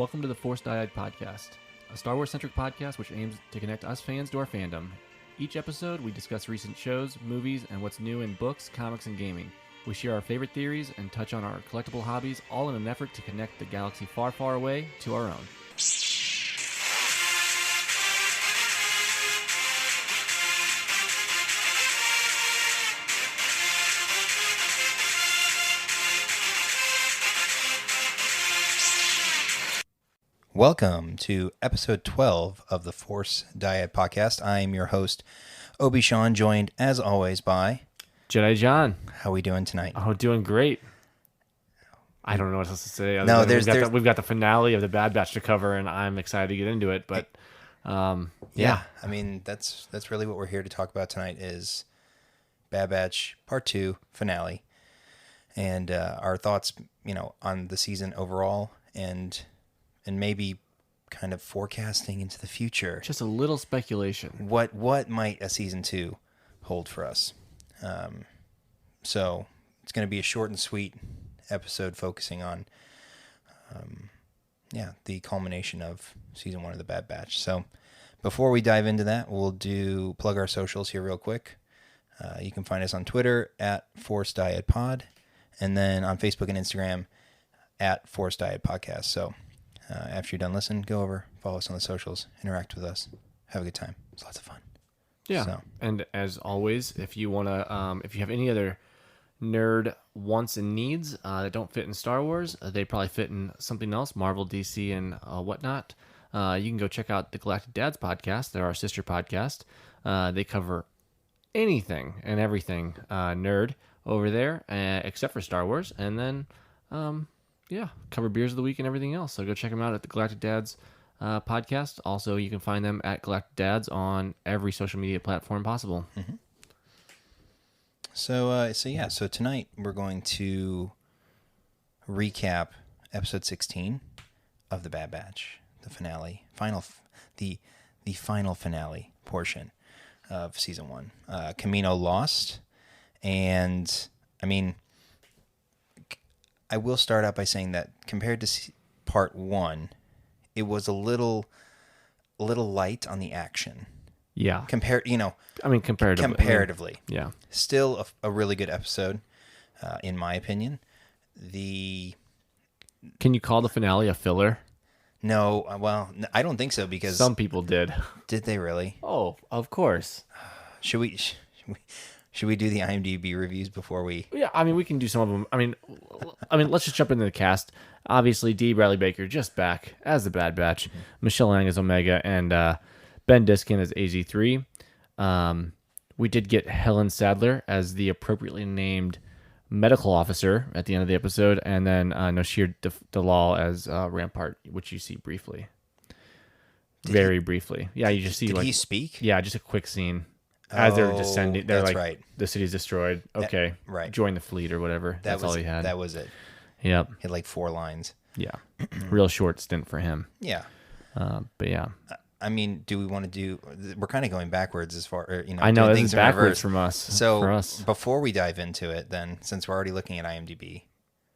Welcome to the Force Dyad Podcast, a Star Wars-centric podcast which aims to connect us fans to our fandom. Each episode, we discuss recent shows, movies, and what's new in books, comics, and gaming. We share our favorite theories and touch on our collectible hobbies, all in an effort to connect the galaxy far, far away to our own. Welcome to episode 12 of the Force Dyad Podcast. I am your host, Obi-Sean, joined as always by Jedi-John. How are we doing tonight? Oh, doing great. I don't know what else to say. No, we've got the finale of the Bad Batch to cover, and I'm excited to get into it. But yeah, I mean that's really what we're here to talk about tonight is Bad Batch Part 2 finale, and our thoughts, on the season overall, and maybe kind of forecasting into the future. Just a little speculation. What might a season 2 hold for us? So it's going to be a short and sweet episode focusing on, the culmination of season 1 of the Bad Batch. So before we dive into that, we'll plug our socials here real quick. You can find us on Twitter at Force Dyad Pod, and then on Facebook and Instagram at Force Dyad Podcast. So after you're done listening, go over, follow us on the socials, interact with us, have a good time. It's lots of fun. Yeah, So. And as always, if you want to, if you have any other nerd wants and needs that don't fit in Star Wars, they probably fit in something else, Marvel, DC, and whatnot. You can go check out the Galactic Dads podcast. They're our sister podcast. They cover anything and everything nerd over there, except for Star Wars. And then, cover beers of the week and everything else. So go check them out at the Galactic Dads podcast. Also, you can find them at Galactic Dads on every social media platform possible. Mm-hmm. So tonight we're going to recap episode 16 of the Bad Batch, the finale, the final finale portion of season 1. Camino lost, and I mean, I will start out by saying that compared to part 1, it was a little light on the action. Yeah. Comparatively. Yeah. Still a really good episode, in my opinion. Can you call the finale a filler? No, I don't think so because some people did. Did they really? Oh, of course. Should we do the IMDb reviews before we? Yeah, I mean we can do some of them. I mean, let's just jump into the cast. Obviously, D. Bradley Baker just back as the Bad Batch. Mm-hmm. Michelle Lang as Omega, and Ben Diskin as AZ3. We did get Helen Sadler as the appropriately named medical officer at the end of the episode, and then Noshir Dalal as Rampart, which you see briefly. Very briefly. Yeah, you just see. Did he speak? Yeah, just a quick scene. As they're descending, they're like, right. The city's destroyed. Okay, right. Join the fleet or whatever. That's all he had. That was it. Yep. He had like 4 lines. Yeah. Real short stint for him. Yeah. But yeah. I mean, do we want to do? We're kind of going backwards as far, I know this things is backwards reverse. from us. So for us. Before we dive into it, then, since we're already looking at IMDb,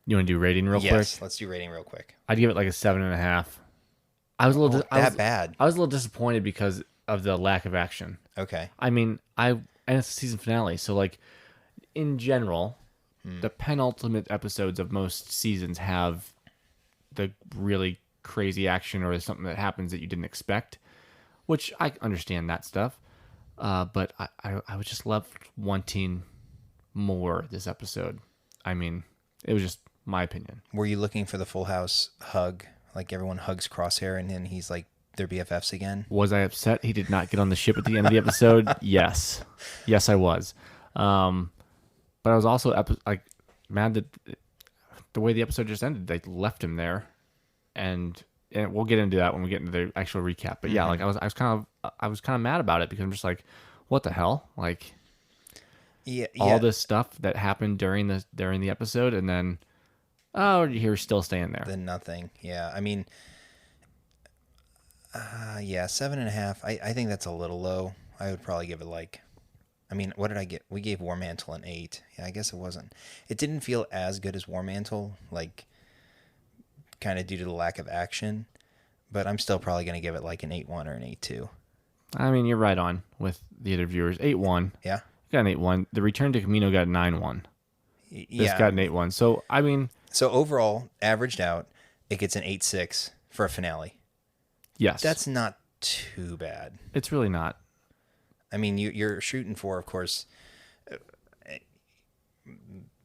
you want to do rating real quick? Yes, let's do rating real quick. I'd give it like a 7.5. I was a little bad. I was a little disappointed because of the lack of action. Okay. I mean, and it's the season finale, so like in general, the penultimate episodes of most seasons have the really crazy action or something that happens that you didn't expect, which I understand that stuff. But I was just left wanting more this episode. I mean, it was just my opinion. Were you looking for the Full House hug? Like everyone hugs Crosshair and then he's like, they're BFFs again? Was I upset he did not get on the ship at the end of the episode? Yes. Yes, I was. But I was also mad that the way the episode just ended, they left him there. And we'll get into that when we get into the actual recap. But yeah, like I was kind of mad about it because I'm just like, what the hell? Like all this stuff that happened during the episode, and then you're still staying there. Then nothing. Yeah. I mean, 7.5. I think that's a little low. I would probably give it what did I get? We gave War Mantle an 8. Yeah, I guess it wasn't. It didn't feel as good as War Mantle, like kind of due to the lack of action. but I'm still probably going to give it like an 8-1 or an 8-2. I mean, you're right on with the other viewers. 8-1. Yeah. Got an 8-1. The Return to Camino got 9-1. This Yeah. got an 8-1. So, I mean, So overall, averaged out, it gets an 8-6 for a finale. yes. That's not too bad. It's really not. I mean, you're shooting for, of course,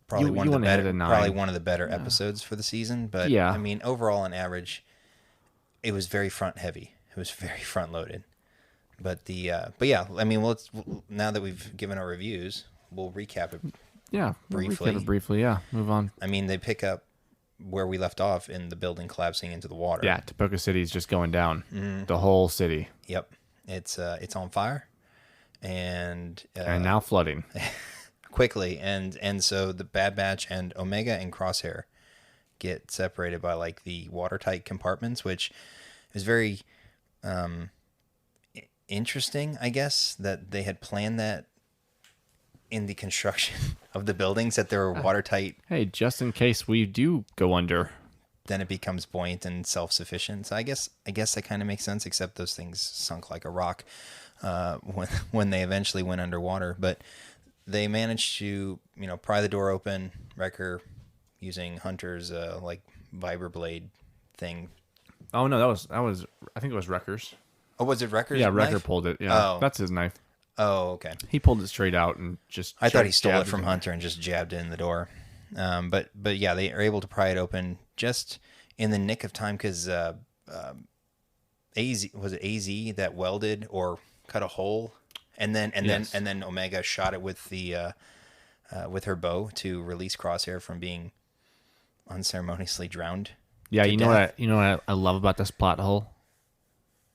probably You one of the wanna hit better, a 9. probably one of the better episodes for the season. But Yeah. I mean, overall, on average, it was very front heavy. It was very front loaded. But yeah, I mean, now that we've given our reviews, we'll recap it. Yeah. we'll Briefly. recap it briefly. Yeah. Move on. I mean, they pick up where we left off in the building collapsing into the water. Yeah. Topoka City is just going down. The whole city. Yep, it's on fire, and Now flooding. quickly, and so the Bad Batch and Omega and Crosshair get separated by like the watertight compartments, which is very interesting, I guess, that they had planned that in the construction of the buildings, that they were watertight. Hey, just in case we do go under. Then it becomes buoyant and self-sufficient. So I guess that kind of makes sense, except those things sunk like a rock when they eventually went underwater. But they managed to, pry the door open, Wrecker using Hunter's like vibroblade thing. Oh no, that was. I think it was Wrecker's. Oh, was it Wrecker's? Yeah, knife? Wrecker pulled it. Yeah, Oh. that's his knife. Oh, okay. He pulled it straight out and just. I thought he stole jabbed it from in. Hunter and just jabbed it in the door. But yeah, they are able to pry it open just in the nick of time because AZ was it AZ that welded or cut a hole, and then Omega shot it with the with her bow to release Crosshair from being unceremoniously drowned. Yeah, to you death. know what I love about this plot hole.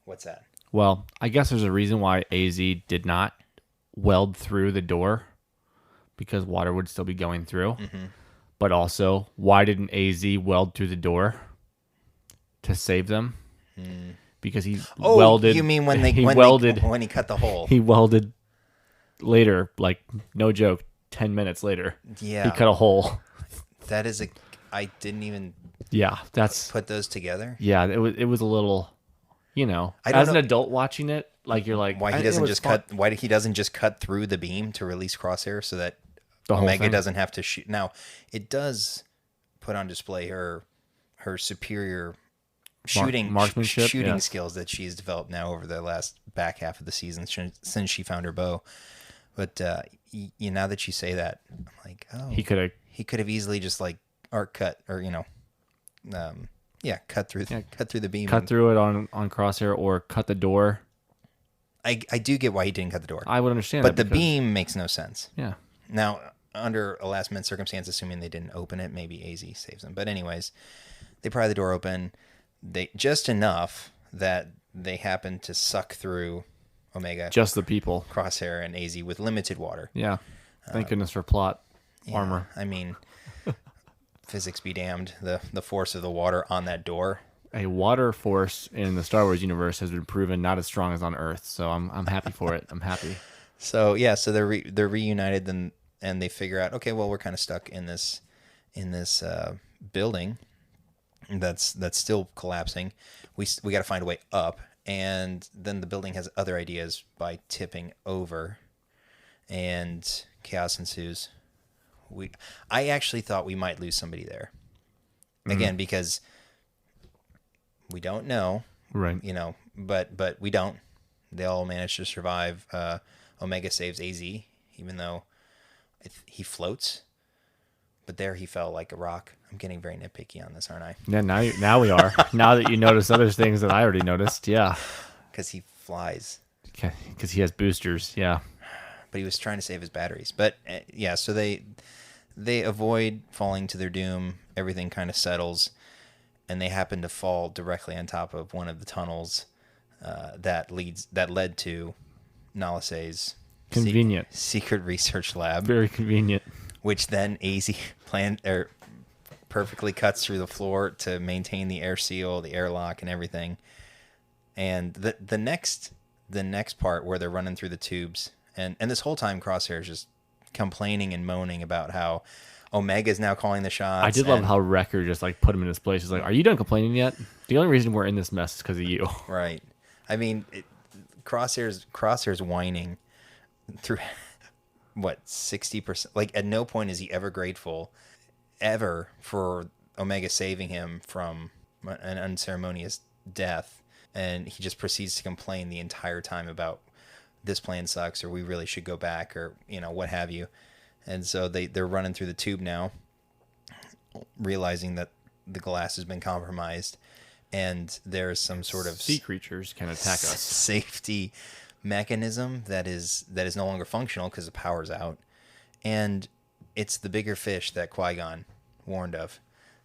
What's that? Well, I guess there's a reason why AZ did not weld through the door, because water would still be going through. Mm-hmm. But also, why didn't AZ weld through the door to save them? Because he welded. You mean when when he cut the hole? He welded later, like no joke, 10 minutes later. Yeah. He cut a hole. That is I didn't even Yeah, that's put those together. yeah. It was a little, I don't as an know- adult watching it, like you're like Why he it doesn't was just fun. cut? Why he doesn't just cut through the beam to release Crosshair so that The whole Omega thing? doesn't have to shoot? Now it does put on display her superior marksmanship, shooting yes. skills that she's developed now over the last back half of the season since she found her bow. But now that you say that, I'm like, oh, He could have. he could have easily just like arc cut or cut through the beam. Cut through it on Crosshair or cut the door. I do get why he didn't cut the door, I would understand but that the because- beam makes no sense. Yeah. Now, under a last minute circumstance, assuming they didn't open it, maybe AZ saves them. But anyways, they pry the door open. They just enough that they happen to suck through Omega, Just the people. Crosshair, and AZ with limited water. Yeah. Thank goodness for plot Yeah, armor. I mean, physics be damned. The force of the water on that door. A water force in the Star Wars universe has been proven not as strong as on Earth, so I'm happy for it. I'm happy. So yeah, so they're reunited and they figure out, okay, well, we're kind of stuck in this building that's still collapsing. We got to find a way up, and then the building has other ideas by tipping over, and chaos ensues. I actually thought we might lose somebody there, again, because we don't know, Right. but we don't. They all manage to survive. Omega saves AZ, even though he floats. But there he fell like a rock. I'm getting very nitpicky on this, aren't I? Yeah, now we are. Now that you notice other things that I already noticed, yeah. Because he flies. Because he has boosters, yeah. But he was trying to save his batteries. But yeah, so they avoid falling to their doom. Everything kind of settles. And they happen to fall directly on top of one of the tunnels that led to Nalise's Convenient. secret research lab, Very convenient. which then AZ perfectly cuts through the floor to maintain the air seal, the airlock, and everything. And the next part where they're running through the tubes, and this whole time Crosshair is just complaining and moaning about how, Omega's now calling the shots. I did love how Wrecker just like put him in his place. He's like, "Are you done complaining yet? The only reason we're in this mess is because of you." Right. I mean, Crosshair's whining through what 60%. Like at no point is he ever grateful, ever, for Omega saving him from an unceremonious death, and he just proceeds to complain the entire time about this plan sucks, or we really should go back, or what have you. And so they're running through the tube now, realizing that the glass has been compromised, and there's some sort of sea creatures can attack us. Safety mechanism that is no longer functional because the power's out, and it's the bigger fish that Qui-Gon warned of,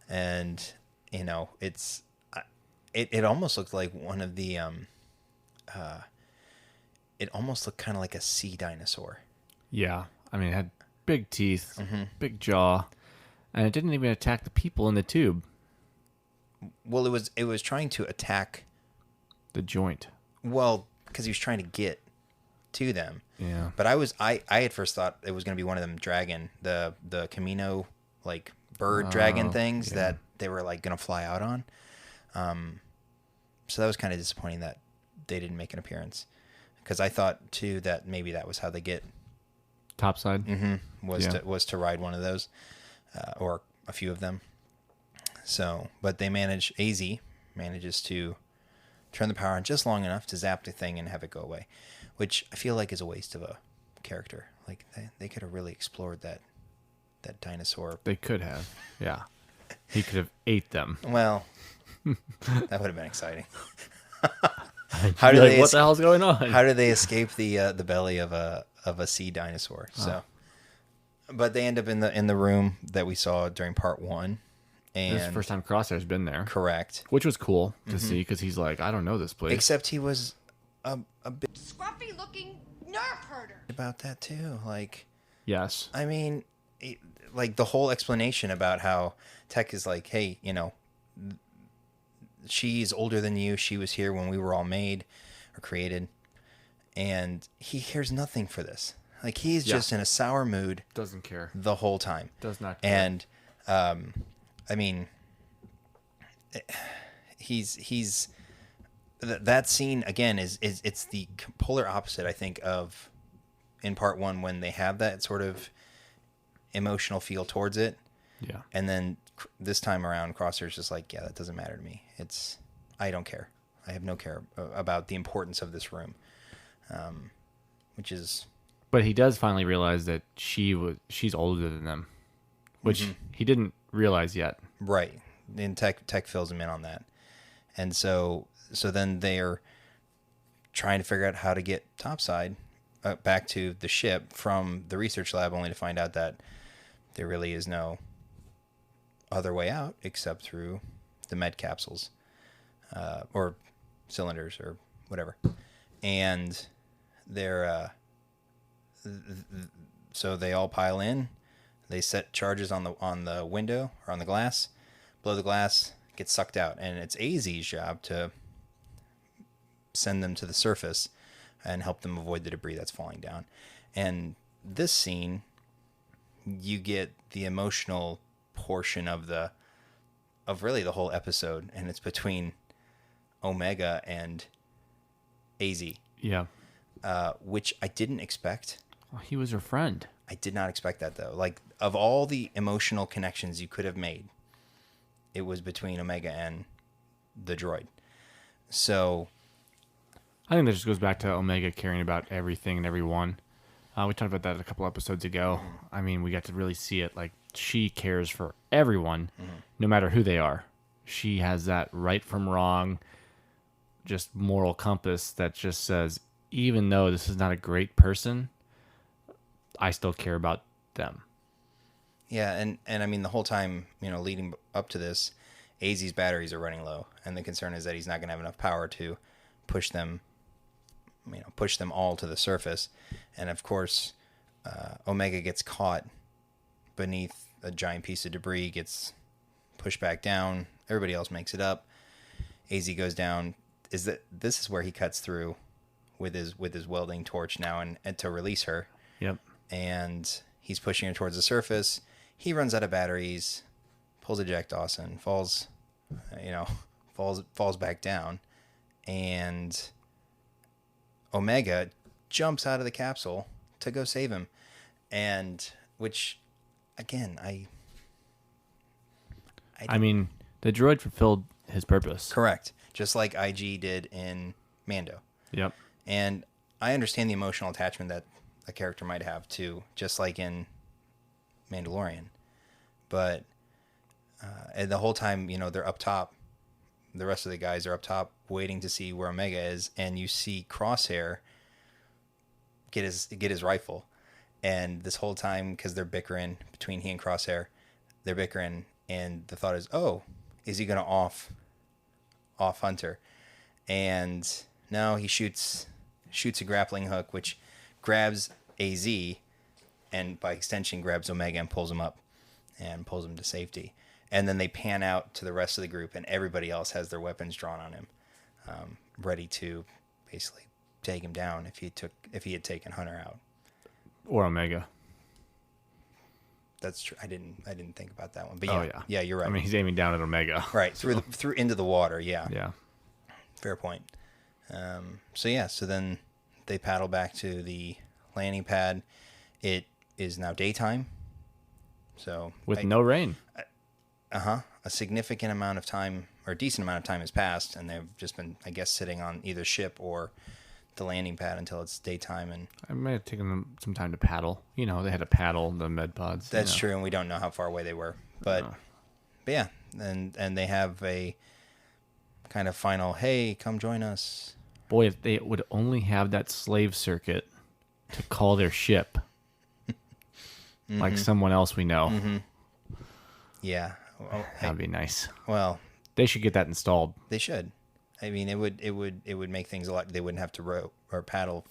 and it almost looked like one of the it almost looked kind of like a sea dinosaur. Yeah, I mean, it had big teeth, big jaw, and it didn't even attack the people in the tube. Well, it was trying to attack the joint. Well, because he was trying to get to them. Yeah. But I at first thought it was going to be one of them dragon, the Camino, like bird dragon things that they were like going to fly out on. So that was kind of disappointing that they didn't make an appearance, because I thought too that maybe that was how they get topside. Was to ride one of those, or a few of them. So, but they AZ manages to turn the power on just long enough to zap the thing and have it go away, which I feel like is a waste of a character. Like they could have really explored that dinosaur. They could have, yeah. He could have ate them. Well, that would have been exciting. How do what the hell's going on? How do they escape the belly of a sea dinosaur? So, but they end up in the room that we saw during part 1. And this is the first time Crosshair's been there. Correct. Which was cool to see, because he's like, I don't know this place. Except he was a bit scruffy looking nerf herder about that too. Like, yes. I mean, like the whole explanation about how Tech is like, hey, she's older than you. She was here when we were all made or created. And he cares nothing for this. Like, he's just in a sour mood. Doesn't care. The whole time. Does not care. And, I mean, he's that scene again is it's the polar opposite, I think, of in part 1 when they have that sort of emotional feel towards it. Yeah. And then this time around, Crosshair's just like, yeah, that doesn't matter to me. I don't care. I have no care about the importance of this room, which is. But he does finally realize that she's older than them, which he didn't realize yet. Right. And Tech fills him in on that. And so then they're trying to figure out how to get topside back to the ship from the research lab, only to find out that there really is no other way out except through the med capsules, or cylinders or whatever. And they're so they all pile in. They set charges on the window or on the glass, blow the glass, get sucked out, and it's AZ's job to send them to the surface and help them avoid the debris that's falling down. And this scene, you get the emotional portion of really the whole episode, and it's between Omega and AZ. Yeah. Which I didn't expect. Well, he was her friend. I did not expect that, though. Like, of all the emotional connections you could have made, it was between Omega and the droid. So I think that just goes back to Omega caring about everything and everyone. We talked about that a couple episodes ago. I mean, we got to really see it. Like, she cares for everyone, no matter who they are. She has that right from wrong, just moral compass that just says, even though this is not a great person, I still care about them. yeah, and I mean, the whole time, leading up to this, AZ's batteries are running low, and the concern is that he's not going to have enough power to push them all to the surface. And of course, Omega gets caught beneath a giant piece of debris, gets pushed back down. Everybody else makes it up. AZ goes down. This is where he cuts through with his welding torch now and to release her. Yep. And he's pushing her towards the surface. he runs out of batteries, pulls a Jack Dawson, falls back down, and Omega jumps out of the capsule to go save him, and which, again, I mean, the droid fulfilled his purpose. correct, just like IG did in Mando, Yep. and I understand the emotional attachment that a character might have to, just like in Mandalorian, but and the whole time, they're up top. The rest of the guys are up top waiting to see where Omega is, and you see Crosshair get his rifle, and this whole time, because they're bickering between he and Crosshair, they're bickering, and the thought is, oh, is he gonna off Hunter? And no, he shoots a grappling hook, which grabs AZ, and by extension grabs Omega and pulls him up and pulls him to safety. And then they pan out to the rest of the group, and everybody else has their weapons drawn on him, ready to basically take him down if he had taken Hunter out. Or Omega. That's true. I didn't think about that one, but yeah, you're right. I mean, he's aiming down at Omega. Right, through into the water. Yeah, Yeah. fair point. So then they paddle back to the landing pad. It is now daytime. So With no rain. a significant amount of time, or a decent amount of time, has passed, and they've just been, I guess, sitting on either ship or the landing pad until it's daytime. And I might have taken them some time to paddle. They had to paddle the med pods. that's true, and we don't know how far away they were. But yeah, and they have a kind of final, hey, come join us. Boy, if they would only have that slave circuit to call their ship, like someone else we know, Yeah. Well, that'd be nice. well, They should get that installed. they should. I mean, it would make things a lot. They wouldn't have to row or paddle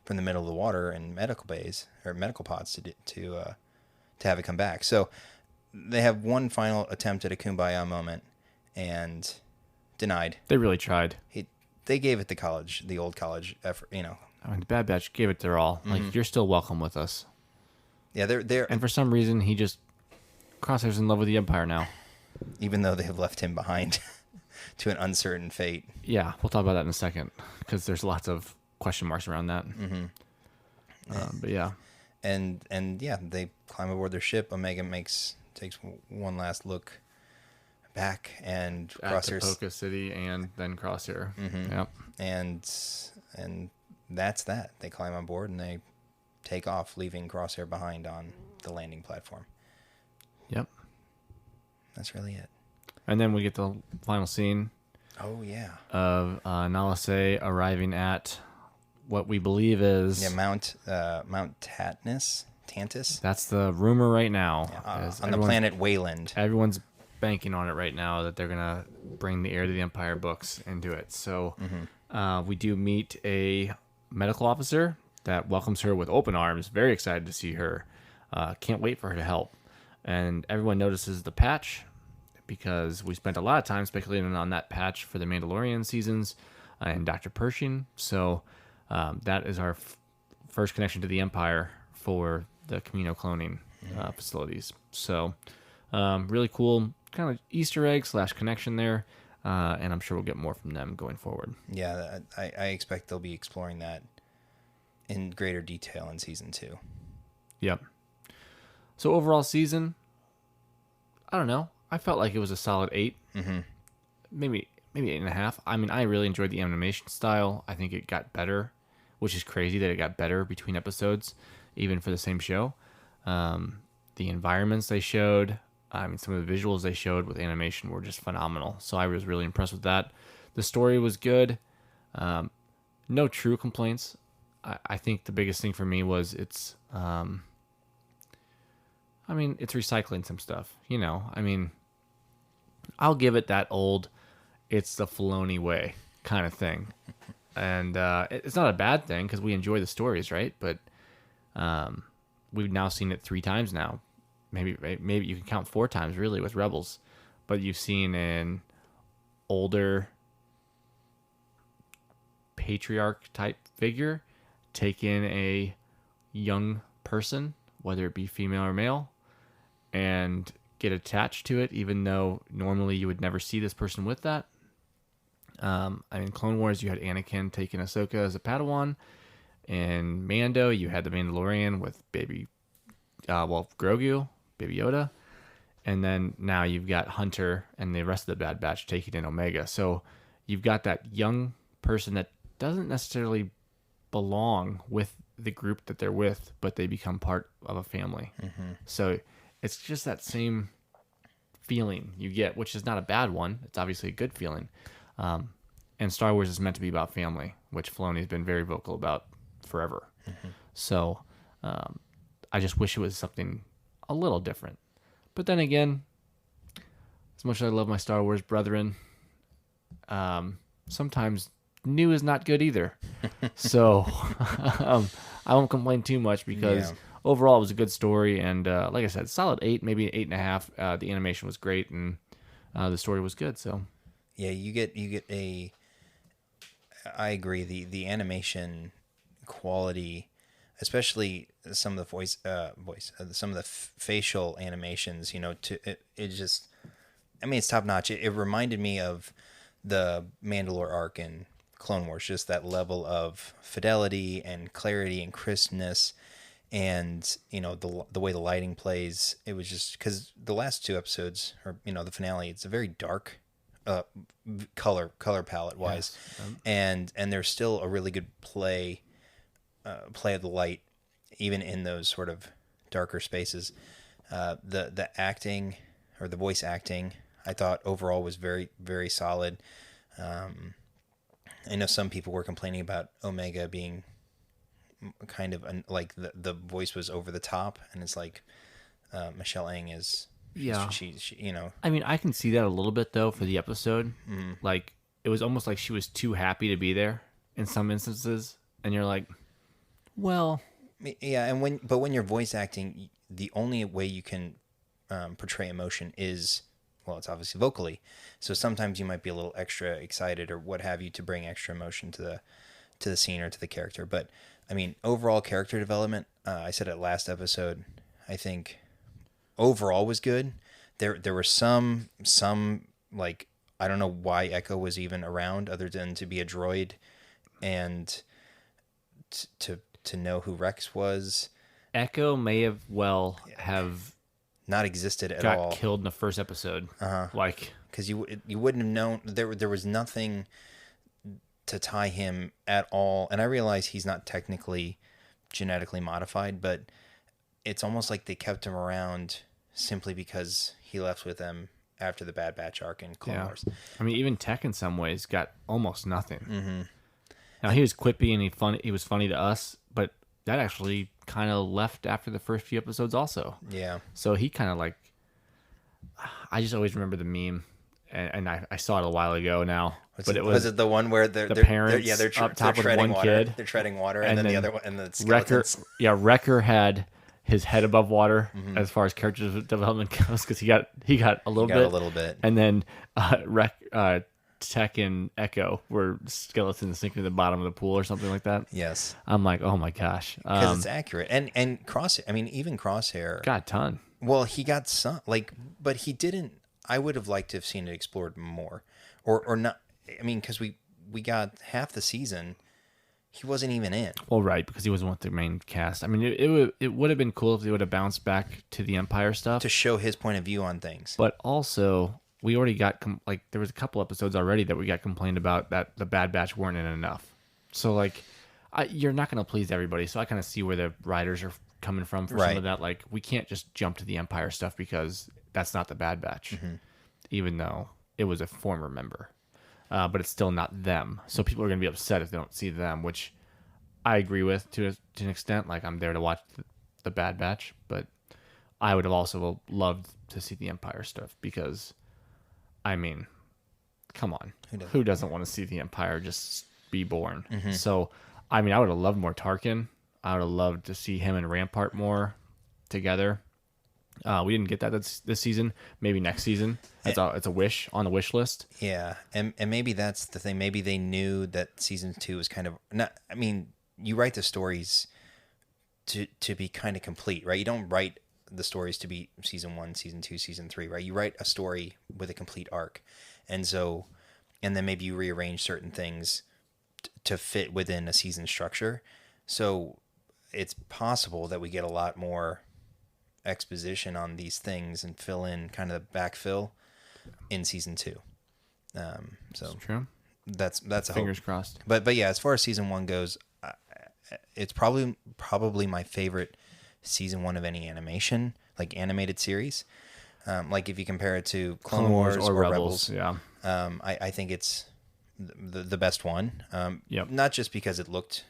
from the middle of the water in medical bays or medical pods to have it come back. So they have one final attempt at a kumbaya moment, and denied. They really tried. They gave it the old college effort. I mean, the Bad Batch gave it their all. Like, you're still welcome with us. Yeah, they're And for some reason, Crosshair's in love with the Empire now. even though they have left him behind to an uncertain fate. Yeah, we'll talk about that in a second, because there's lots of question marks around that. But yeah. And yeah, they climb aboard their ship. Omega takes one last look back, and At Crosshair's Poca City and then Crosshair. Yep. and that's that. They climb on board and they take off, leaving Crosshair behind on the landing platform. Yep. That's really it. And then we get the final scene Oh yeah. of Nala Se arriving at what we believe is... Yeah, Mount Tantus. That's the rumor right now. On the planet Wayland. Everyone's banking on it right now that they're going to bring the Heir to the Empire books into it. So we do meet a medical officer that welcomes her with open arms. Very excited to see her. Can't wait for her to help. And everyone notices the patch, because we spent a lot of time speculating on that patch for the Mandalorian seasons and Dr. Pershing. So that is our first connection to the Empire for the Camino cloning facilities. So really cool kind of Easter egg / connection there. And I'm sure we'll get more from them going forward. Yeah, I expect they'll be exploring that in greater detail in season 2. Yep. So overall season, I don't know. I felt like it was a solid 8. Maybe 8.5. I mean, I really enjoyed the animation style. I think it got better, which is crazy that it got better between episodes, even for the same show. The environments they showed, I mean, some of the visuals they showed with animation were just phenomenal. So I was really impressed with that. The story was good. No true complaints. I think the biggest thing for me was it's recycling some stuff. I mean, I'll give it that old, it's the Filoni way kind of thing. And it's not a bad thing, because we enjoy the stories, right? But we've now seen it 3 times now. Maybe you can count 4 times, really, with Rebels. But you've seen an older patriarch-type figure take in a young person, whether it be female or male, and get attached to it, even though normally you would never see this person with that. In Clone Wars, you had Anakin taking Ahsoka as a Padawan. In Mando, you had the Mandalorian with Grogu, Baby Yoda. And then now you've got Hunter and the rest of the Bad Batch taking in Omega. So you've got that young person that doesn't necessarily belong with the group that they're with, but they become part of a family. Mm-hmm. So it's just that same feeling you get, which is not a bad one. It's obviously a good feeling. And Star Wars is meant to be about family, which Filoni's been very vocal about forever. Mm-hmm. So I just wish it was something a little different. But then again, as much as I love my Star Wars brethren, sometimes new is not good either. So I won't complain too much because overall it was a good story. And like I said, solid 8, maybe 8.5. The animation was great and the story was good. So yeah, you get a. I agree. The animation quality, especially some of the some of the facial animations, it just, I mean, it's top notch. It reminded me of the Mandalore arc in Clone Wars, just that level of fidelity and clarity and crispness, and the way the lighting plays. It was just because the last 2 episodes, or the finale, it's a very dark color palette wise, yes. And there's still a really good play of the light even in those sort of darker spaces. The acting, or the voice acting, I thought overall was very, very solid. I know some people were complaining about Omega being kind of like the voice was over the top, and it's like Michelle Ang is. Yeah, she I mean, I can see that a little bit though for the episode. Mm. Like it was almost like she was too happy to be there in some instances, and you're like, well, yeah. And when you're voice acting, the only way you can portray emotion is, well, it's obviously vocally. So sometimes you might be a little extra excited or what have you to bring extra emotion to the scene or to the character. But I mean, overall character development, I said it last episode, I think overall was good. There were some like, I don't know why Echo was even around other than to be a droid and to know who Rex was. Echo may have have not existed at all. Got killed in the first episode. Like, because you wouldn't have known. There was nothing to tie him at all. And I realize he's not technically genetically modified, but it's almost like they kept him around simply because he left with them after the Bad Batch arc in Clone Wars. I mean, even Tech in some ways got almost nothing. Mm-hmm. Now, he was quippy and he was funny to us, but that actually kind of left after the first few episodes also. Yeah. So he kind of like, I just always remember the meme, and I saw it a while ago now. Was it the one where the parents they're up top with treading one water. Kid, they're treading water, and then the other one, and the skeletons. Wrecker had his head above water as far as character development goes, because he got a little bit, and then Tech and Echo were skeletons sinking to the bottom of the pool or something like that. Yes, I'm like, oh my gosh, because it's accurate, and Crosshair. I mean, even Crosshair got a ton. Well, he got some, but he didn't. I would have liked to have seen it explored more, or not. I mean, because we got half the season. He wasn't even in. Well, right, because he wasn't with the main cast. I mean, it would have been cool if they would have bounced back to the Empire stuff to show his point of view on things. But also, we already got there was a couple episodes already that we got complained about that the Bad Batch weren't in enough. So you're not going to please everybody. So I kind of see where the writers are coming from for some of that. Like, we can't just jump to the Empire stuff because that's not the Bad Batch, even though it was a former member. But it's still not them. So people are going to be upset if they don't see them, which I agree with to an extent. Like, I'm there to watch the Bad Batch, but I would have also loved to see the Empire stuff because, I mean, come on. Who doesn't want to see the Empire just be born? Mm-hmm. So, I mean, I would have loved more Tarkin. I would have loved to see him and Rampart more together. We didn't get that this season. Maybe next season. It's a wish on the wish list. Yeah, and maybe that's the thing. Maybe they knew that season 2 was kind of not. I mean, you write the stories to be kind of complete, right? You don't write the stories to be season 1, season 2, season 3, right? You write a story with a complete arc. And then maybe you rearrange certain things to fit within a season structure. So it's possible that we get a lot more exposition on these things and fill in kind of backfill in season 2. So True. that's a Fingers hope. crossed. But yeah, as far as season 1 goes, it's probably my favorite season 1 of any animation, like animated series. Like if you compare it to Clone Wars or Rebels, Yeah. I think it's the best one. Yep. Not just because it looked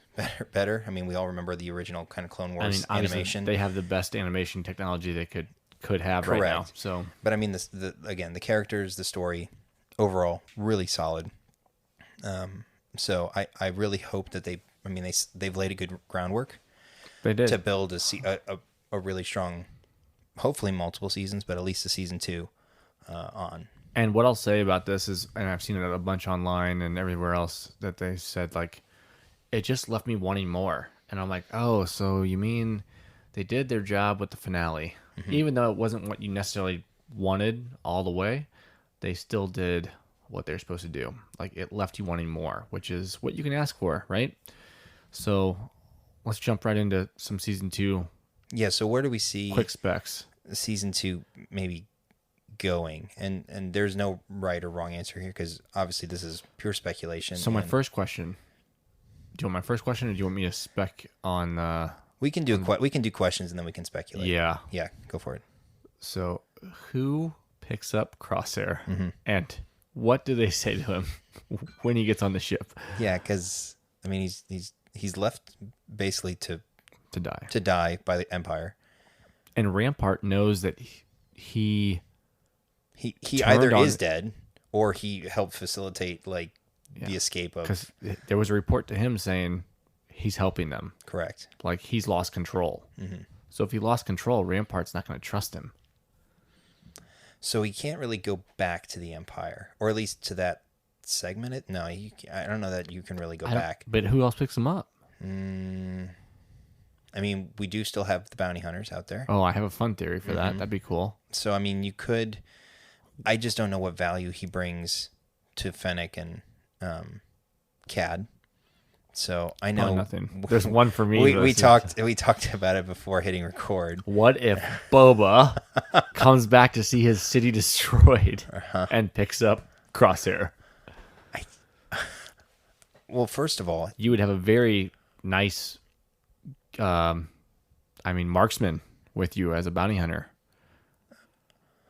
better. I mean, we all remember the original kind of Clone I Wars mean, obviously, animation. they have the best animation technology they could have right now. Correct. So, But I mean, again, the characters, the story, overall, really solid. So I really hope that they've laid a good groundwork they did. to build a really strong, hopefully multiple seasons, but at least a season 2 on. And what I'll say about this is, and I've seen it a bunch online and everywhere else, that they said, like, it just left me wanting more. And I'm like, oh, so you mean they did their job with the finale? Mm-hmm. Even though it wasn't what you necessarily wanted all the way, they still did what they're supposed to do. Like, it left you wanting more, which is what you can ask for, right? So let's jump right into some season 2 Yeah, so where do we see quick specs. season 2 maybe going? And there's no right or wrong answer here because obviously this is pure speculation. So my and first question, do you want my first question or do you want me to spec on... we can do questions and then we can speculate. Yeah. Yeah, go for it. So who picks up Crosshair Mm-hmm. and what do they say to him when he gets on the ship Yeah, because I mean he's left basically to die? to die by the Empire. And Rampart knows that he He Turned either on is it. dead or he helped facilitate the escape of. because there was a report to him saying he's helping them. Correct. Like he's lost control. Mm-hmm. So if he lost control, Rampart's not going to trust him. So he can't really go back to the Empire, or at least to that segment. I don't know that you can really go back. But who else picks him up? I mean, we do still have the bounty hunters out there. Oh, I have a fun theory for Mm-hmm. that. That'd be cool. So, I mean, you could... I just don't know what value he brings to Fennec and Cad. So, I know... Probably nothing. There's one for me. We talked about it before hitting record. What if Boba comes back to see his city destroyed and picks up Crosshair? Well, first of all... You would have a very nice, marksman with you as a bounty hunter.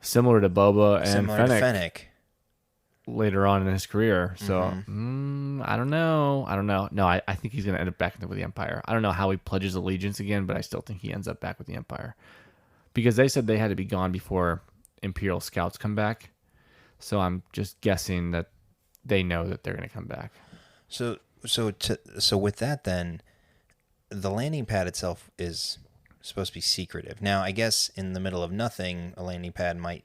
Similar to Boba and Similar to Fennec. later on in his career. So, Mm-hmm. I don't know. No, I think he's going to end up back with the Empire. I don't know how he pledges allegiance again, but I still think he ends up back with the Empire. Because they said they had to be gone before Imperial scouts come back. So I'm just guessing that they know that they're going to come back. So with that, then, the landing pad itself is supposed to be secretive. Now, I guess in the middle of nothing, a landing pad might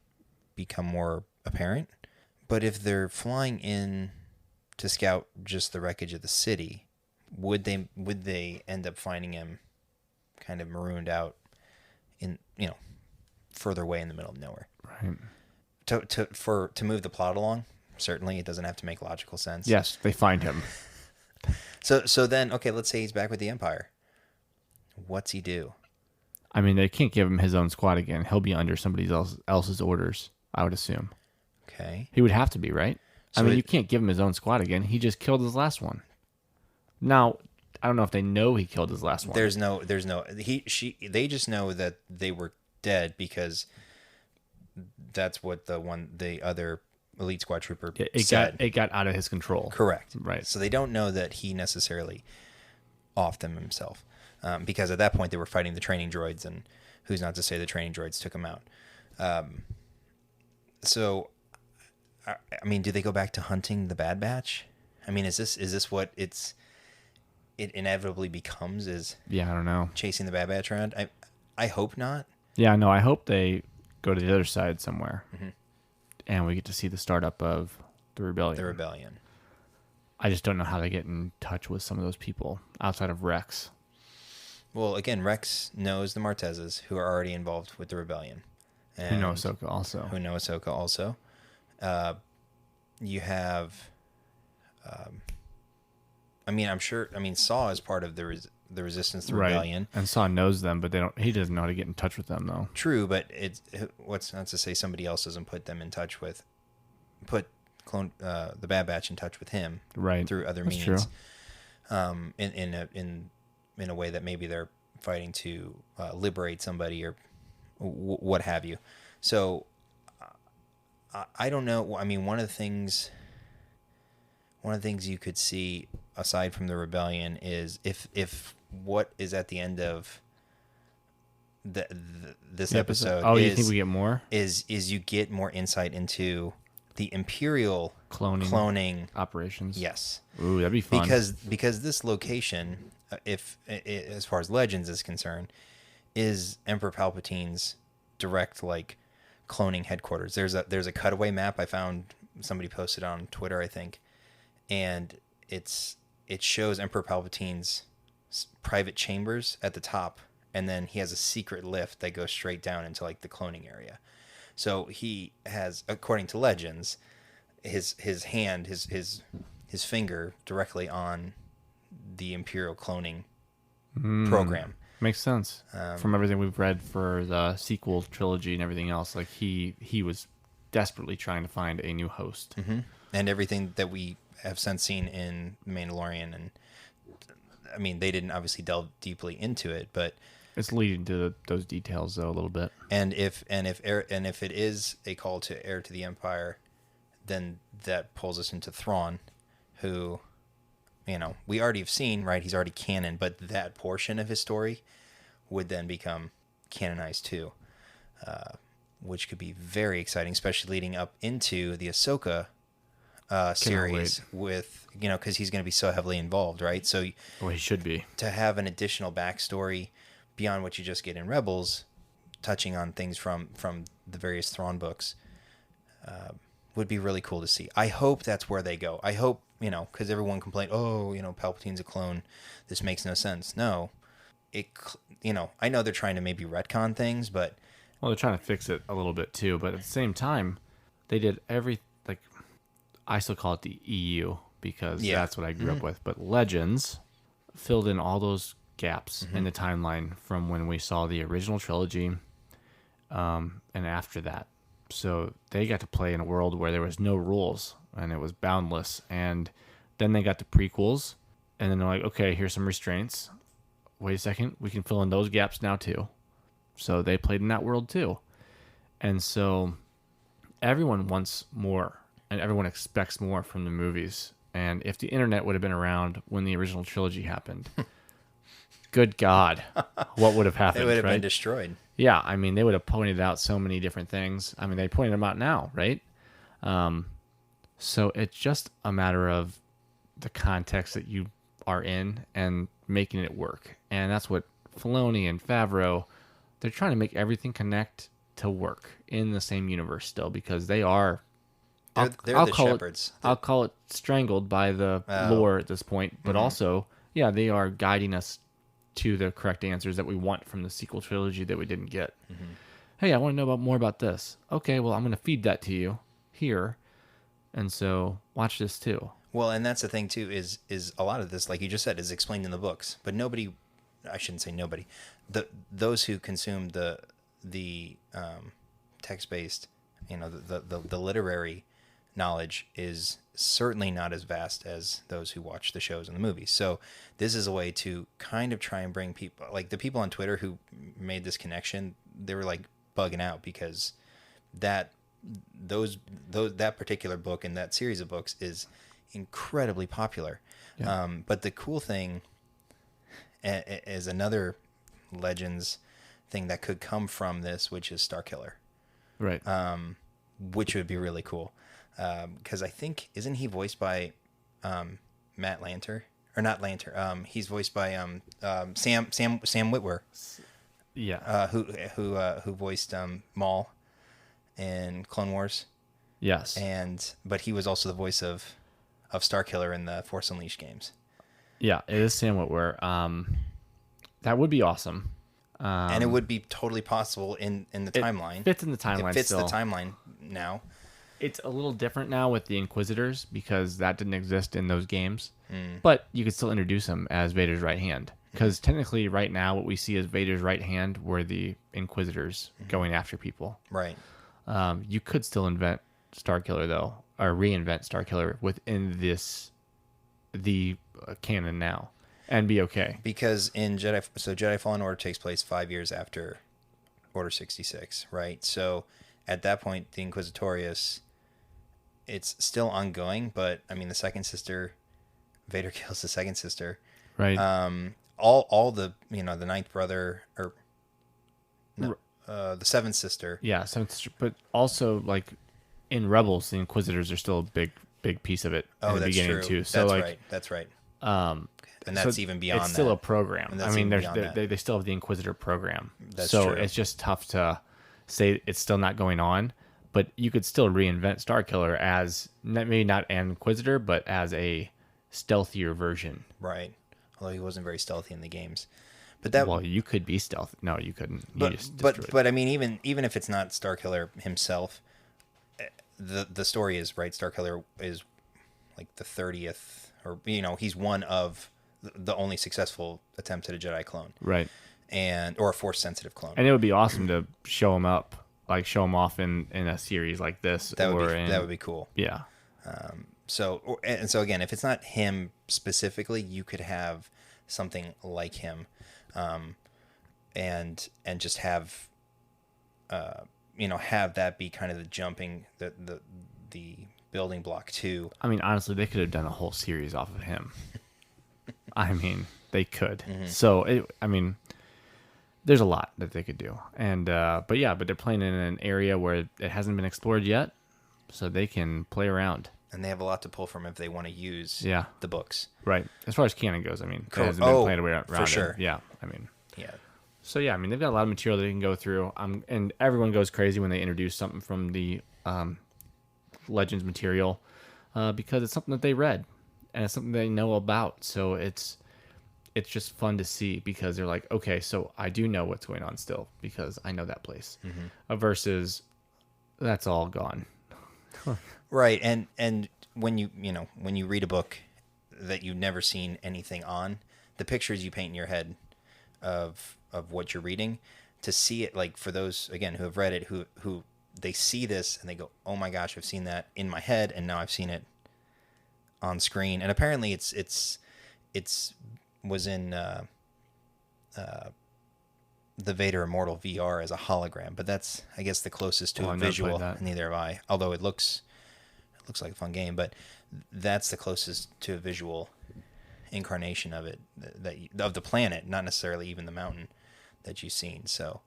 become more apparent. But if they're flying in to scout just the wreckage of the city, would they end up finding him kind of marooned out in further away in the middle of nowhere? Right. To move the plot along, certainly it doesn't have to make logical sense. Yes, they find him. So then, okay, let's say he's back with the Empire. What's he do? I mean, they can't give him his own squad again. He'll be under somebody else's orders, I would assume. Okay. He would have to be, right? So you can't give him his own squad again. He just killed his last one. Now, I don't know if they know he killed his last one. They just know that they were dead because that's what the other elite squad trooper said. It got out of his control. Correct. Right. So they don't know that he necessarily offed them himself, because at that point they were fighting the training droids, and who's not to say the training droids took him out. So, I mean, do they go back to hunting the Bad Batch? I mean, is this what it inevitably becomes? Is Yeah, I don't know. chasing the Bad Batch around? I hope not. Yeah, no, I hope they go to the other side somewhere. Mm-hmm. And we get to see the startup of the rebellion. The rebellion. I just don't know how they get in touch with some of those people outside of Rex. Well, again, Rex knows the Martezes, who are already involved with the rebellion, Who know and Ahsoka also. who know Ahsoka also. You have, I mean, I'm sure. I mean, Saw is part of the Resistance, the Right. rebellion. And Saw knows them, but they don't. He doesn't know how to get in touch with them, though. True, but what's not to say somebody else doesn't put the Bad Batch in touch with him, Right. through other That's means, true. in a way that maybe they're fighting to liberate somebody or what have you. So I don't know. I mean, one of the things you could see aside from the rebellion is if what is at the end of this episode. Oh, you think we get more? Is you get more insight into the Imperial cloning operations? Yes. Ooh, that'd be fun. Because this location, if as far as Legends is concerned, is Emperor Palpatine's direct cloning headquarters. There's a cutaway map I found, somebody posted on Twitter, I think, and it shows Emperor Palpatine's private chambers at the top, and then he has a secret lift that goes straight down into the cloning area. So he has, according to Legends, his hand, his finger directly on the Imperial cloning program. Makes sense. From everything we've read for the sequel trilogy and everything else, he was desperately trying to find a new host. Mm-hmm. And everything that we have since seen in Mandalorian, and I mean, they didn't obviously delve deeply into it, but it's leading to those details though a little bit. And if it is a call to heir to the Empire, then that pulls us into Thrawn, who, we already have seen, right? He's already canon, but that portion of his story would then become canonized too, which could be very exciting, especially leading up into the Ahsoka series with, because he's going to be so heavily involved, right? So, well, he should be. To have an additional backstory beyond what you just get in Rebels, touching on things from the various Thrawn books, would be really cool to see. I hope that's where they go. I hope, because everyone complained, Palpatine's a clone. This makes no sense. No, I know they're trying to maybe retcon things, but... Well, they're trying to fix it a little bit too, but at the same time, they did I still call it the EU because that's what I grew up with. But Legends filled in all those gaps in the timeline from when we saw the original trilogy and after that. So they got to play in a world where there was no rules and it was boundless. And then they got the prequels, and then they're like, okay, here's some restraints. Wait a second, we can fill in those gaps now too. So they played in that world too. And so everyone wants more, and everyone expects more from the movies. And if the internet would have been around when the original trilogy happened, good God, what would have happened? It would have right? been destroyed. Yeah, I mean, they would have pointed out so many different things. I mean, they pointed them out now, right? So it's just a matter of the context that you are in and making it work. And that's what Filoni and Favreau, they're trying to make everything connect to work in the same universe still, because they are... They're the shepherds. I'll call it strangled by the lore at this point, but also, they are guiding us to the correct answers that we want from the sequel trilogy that we didn't get. Hey, I want to know more about this. Okay, well, I'm going to feed that to you here, and so watch this too. Well, and that's the thing too, is a lot of this, like you just said, is explained in the books, but nobody, I shouldn't say nobody, those who consume the text-based, the literary knowledge is certainly not as vast as those who watch the shows and the movies. So this is a way to kind of try and bring people, like the people on Twitter who made this connection, they were bugging out because that particular book and that series of books is incredibly popular. Yeah. But the cool thing is another Legends thing that could come from this, which is Starkiller. Right. Which would be really cool. Because I think, isn't he voiced by Matt Lanter? Or not Lanter. He's voiced by Sam Witwer. Yeah. Who voiced Maul in Clone Wars. Yes. But he was also the voice of Starkiller in the Force Unleashed games. Yeah, it is Sam Witwer. That would be awesome. And it would be totally possible in the timeline. Fits in the timeline. It fits still. the timeline now. It's a little different now with the Inquisitors because that didn't exist in those games. But you could still introduce him as Vader's right hand. Because technically, right now, what we see as Vader's right hand were the Inquisitors going after people. Right. You could still invent Starkiller, though, or reinvent Starkiller within the canon now, and be okay. Because in Jedi Fallen Order takes place 5 years after Order 66, right? So at that point, the Inquisitorius, it's still ongoing, but I mean, the second sister, Vader kills the second sister. Right. All the, the ninth brother, or no, the seventh sister. Yeah, but also, like, in Rebels, the Inquisitors are still a big piece of it in the that's beginning, true. too. So, That's right. And that's even beyond It's still that. a program. And I that's mean, even beyond they still have the Inquisitor program. That's so true. it's just tough to say it's still not going on. But you could still reinvent Starkiller as, maybe not an Inquisitor, but as a stealthier version. Right. Although he wasn't very stealthy in the games. But that Well, you could be stealth. No, you couldn't. You just destroyed it. But I mean, even if it's not Starkiller himself, the story is right. Starkiller is like the 30th, or he's one of the only successful attempt at a Jedi clone, Right. or a Force sensitive clone. And it would be awesome to show him up, like show him off in a series like this. That would be cool. Yeah. So again, if it's not him specifically, you could have something like him, and just have, have that be kind of the jumping, the building block too. I mean, honestly, they could have done a whole series off of him. I mean, they could. So, there's a lot that they could do. And, but they're playing in an area where it hasn't been explored yet, so they can play around. And they have a lot to pull from if they want to use the books. Right. As far as canon goes, there hasn't been played around for sure. it. Yeah. Yeah. So, they've got a lot of material they can go through. And everyone goes crazy when they introduce something from the Legends material because it's something that they read and it's something they know about. So it's just fun to see because they're like, okay, so I do know what's going on still because I know that place. Versus that's all gone. Right. And when you read a book that you've never seen anything on, the pictures you paint in your head of what you're reading, to see it, like, for those again who have read it, who they see this and they go, oh my gosh, I've seen that in my head and now I've seen it on screen. And apparently it's was in the Vader Immortal VR as a hologram, but that's, I guess, the closest to a visual. Neither have I, although it looks like a fun game, but that's the closest to a visual incarnation of it, of the planet, not necessarily even the mountain that you've seen. So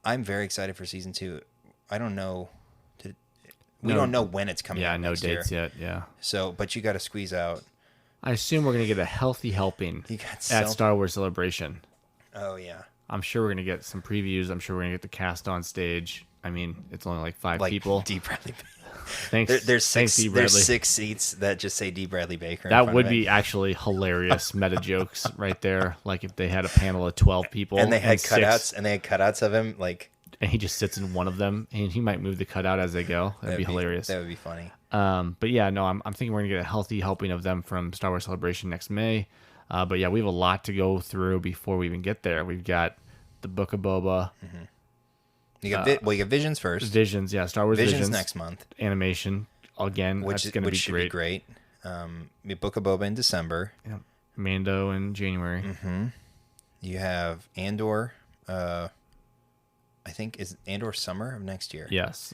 I'm very excited for season 2. I don't know. We don't know when it's coming out. Yeah, no dates yet. Yeah. So, but you got to squeeze out. I assume we're gonna get a healthy helping at Star Wars Celebration. Oh yeah. I'm sure we're gonna get some previews. I'm sure we're gonna get the cast on stage. I mean, it's only like 5 people. D. Bradley. Thanks. There's thanks, six. D. Bradley. There's 6 seats that just say D. Bradley Baker. That would be actually hilarious meta jokes right there. Like if they had a panel of 12 people and they had cutouts, of him, like, and he just sits in one of them, and he might move the cutout as they go. That'd be hilarious. That would be funny. But yeah, no, I'm thinking we're gonna get a healthy helping of them from Star Wars Celebration next May. But yeah, we have a lot to go through before we even get there. We've got the Book of Boba. You got you got Visions first. Visions, yeah, Star Wars Visions next month. Animation again, that's gonna be should great. be great. Book of Boba in December. Yeah. Mando in January. You have Andor. I think is Andor summer of next year. Yes.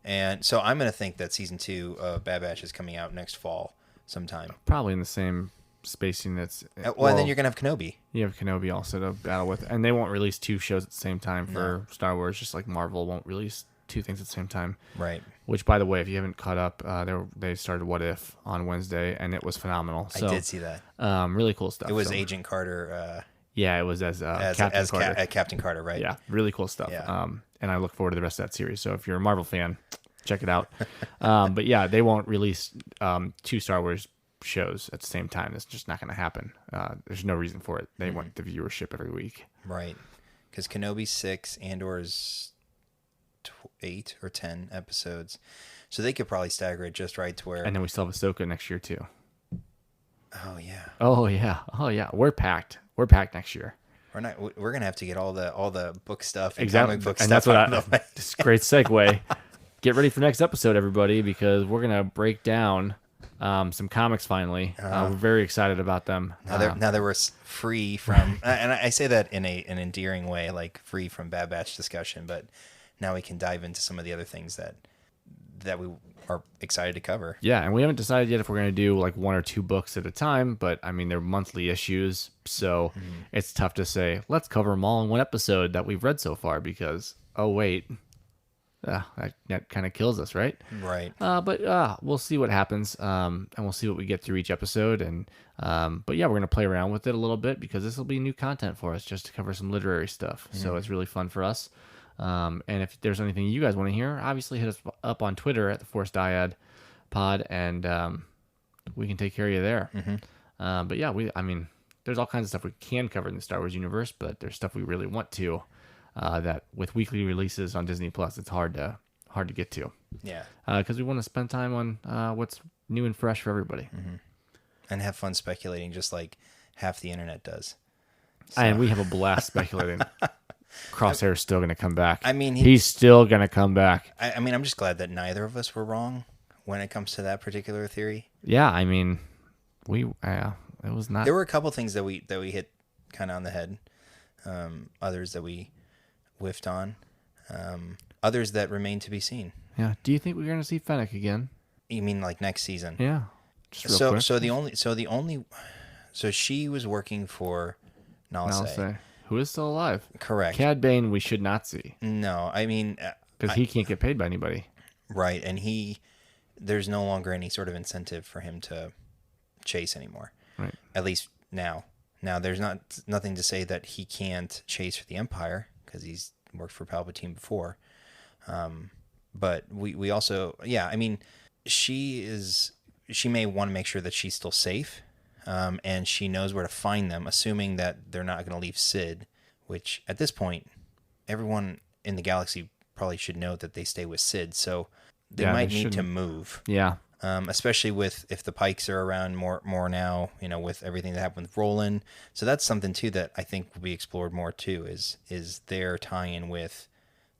And so I'm going to think that season 2 of Bad Batch is coming out next fall sometime. Probably in the same spacing that's... And then you're going to have Kenobi. You have Kenobi also to battle with. And they won't release 2 shows at the same time for Star Wars, just like Marvel won't release 2 things at the same time. Right. Which, by the way, if you haven't caught up, they started What If on Wednesday, and it was phenomenal. So, I did see that. Really cool stuff. It was Agent Carter... yeah, it was as Captain Carter. Captain Carter, right? Yeah, really cool stuff. Yeah. And I look forward to the rest of that series. So if you're a Marvel fan, check it out. But yeah, they won't release 2 Star Wars shows at the same time. It's just not going to happen. There's no reason for it. They want the viewership every week. Right. Because Kenobi's 6, Andor's 8 or 10 episodes. So they could probably stagger it just right to where... And then we still have Ahsoka next year, too. Oh, yeah. Oh, yeah. We're packed. We're packed next year. We're gonna have to get all the book stuff and Exactly. comic book And stuff. that's what it's a great segue. Get ready for next episode, everybody, because we're gonna break down some comics finally. We're very excited about them. Now that we're free from, and I say that in an endearing way, like free from Bad Batch discussion, but now we can dive into some of the other things that we are excited to cover. Yeah, and we haven't decided yet if we're going to do like 1 or 2 books at a time, but I mean, they're monthly issues, so it's tough to say, let's cover them all in one episode that we've read so far because, oh, wait, that kind of kills us, right? Right. But we'll see what happens, and we'll see what we get through each episode. And but yeah, we're going to play around with it a little bit because this will be new content for us just to cover some literary stuff. So it's really fun for us. And if there's anything you guys want to hear, obviously hit us up on Twitter at the Force Dyad Pod, and we can take care of you there. But yeah, there's all kinds of stuff we can cover in the Star Wars universe, but there's stuff we really want to. That with weekly releases on Disney Plus, it's hard to get to. Yeah. Because we want to spend time on what's new and fresh for everybody, And have fun speculating, just like half the internet does. and we have a blast speculating. Crosshair's still going to come back. I mean, he's still going to come back. I mean, I'm just glad that neither of us were wrong when it comes to that particular theory. Yeah, I mean, it was not. There were a couple things that we hit kind of on the head. Others that we whiffed on. Others that remain to be seen. Yeah. Do you think we're going to see Fennec again? You mean like next season? Yeah. Just real quick. So she was working for Nalase. Who is still alive? Correct. Cad Bane, we should not see No, I mean, because he can't get paid by anybody. right, and there's no longer any sort of incentive for him to chase anymore. Right. At least now. Now, there's nothing to say that he can't chase for the Empire because he's worked for Palpatine before. But we also, yeah, I mean, she may want to make sure that she's still safe. And she knows where to find them, assuming that they're not going to leave Sid, which at this point, everyone in the galaxy probably should know that they stay with Sid. So they might need to move. Yeah. Especially if the Pikes are around more now, with everything that happened with Roland. So that's something too that I think will be explored more too, is their tie-in with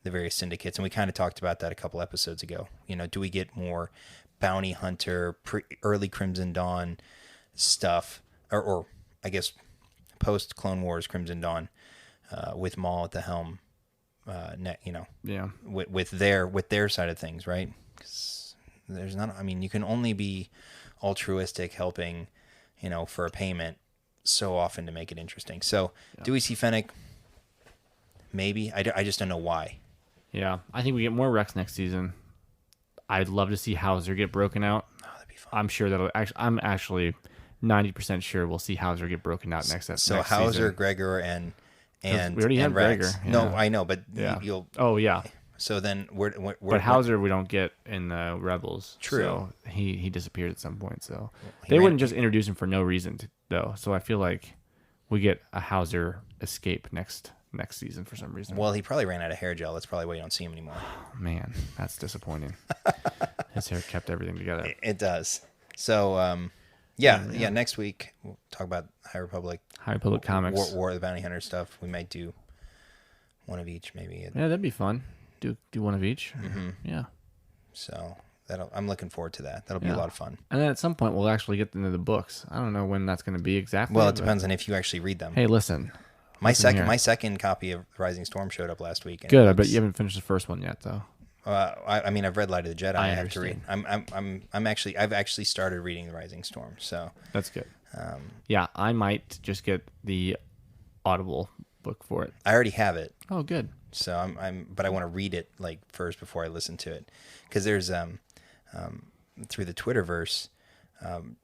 the various syndicates. And we kind of talked about that a couple episodes ago. Do we get more bounty hunter, early Crimson Dawn stuff, or I guess post Clone Wars Crimson Dawn, with Maul at the helm, Yeah. with their side of things, right? 'Cause there's not. I mean, you can only be altruistic, helping, for a payment so often to make it interesting. So, do we see Fennec? Maybe. I just don't know why. Yeah. I think we get more Rex next season. I'd love to see Hauser get broken out. Oh, that'd be fun. I'm sure I'm actually 90% sure we'll see Hauser get broken out next episode. So Hauser, season. Gregor, and we already have Rex. Gregor. No, Yeah. I know, but Yeah. you'll. Oh yeah. So then, But Hauser we don't get in the Rebels. True. So he disappeared at some point. So he they ran- wouldn't just introduce him for no reason, though. So I feel like we get a Hauser escape next season for some reason. Well, he probably ran out of hair gel. That's probably why you don't see him anymore. Oh, man, that's disappointing. His hair kept everything together. It does. So, yeah. Next week we'll talk about High Republic Comics. War of the Bounty Hunter stuff. We might do one of each, maybe. Yeah, that'd be fun. Do one of each. Mm-hmm. Yeah. So I'm looking forward to that. That'll be a lot of fun. And then at some point we'll actually get into the books. I don't know when that's going to be exactly. Well, it depends on if you actually read them. Hey, listen. My here. second copy of Rising Storm showed up last week. Good. I bet you haven't finished the first one yet, though. I mean, I've read Light of the Jedi. I have to read. understand. I've actually started reading the Rising Storm. So That's good. Yeah, I might just get the Audible book for it. I already have it. Oh, good. So but I want to read it first before I listen to it, because there's through the Twitterverse,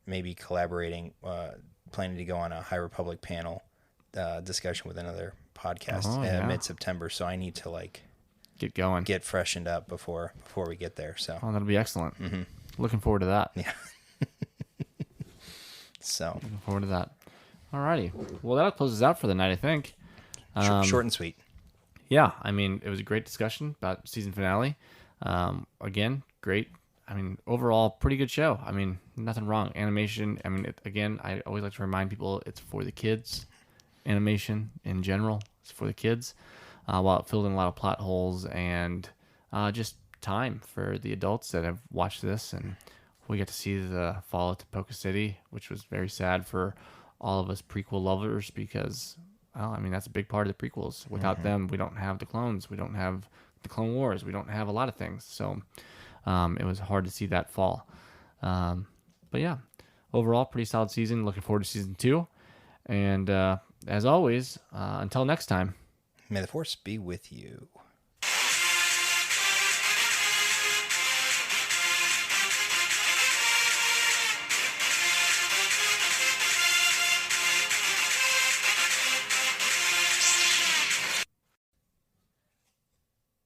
maybe collaborating, planning to go on a High Republic panel discussion with another podcast mid-September. So I need to Get going. get freshened up before we get there. So Oh, that'll be excellent. Mm-hmm. Looking forward to that. yeah. So Looking forward to that. Alrighty. Well, that'll close us out for the night, I think. short and sweet. Yeah, I mean, it was a great discussion about season finale. Again, great. I mean, overall, pretty good show. I mean, nothing wrong. Animation, I mean, again, I always like to remind people it's for the kids. Animation in general is for the kids. While it filled in a lot of plot holes and just time for the adults that have watched this. And we got to see the fall to Poca City, which was very sad for all of us prequel lovers because, well, I mean, that's a big part of the prequels. Without them, we don't have the clones. We don't have the Clone Wars. We don't have a lot of things. So it was hard to see that fall. But yeah, overall, pretty solid season. Looking forward to season 2. And as always, until next time. May the Force be with you.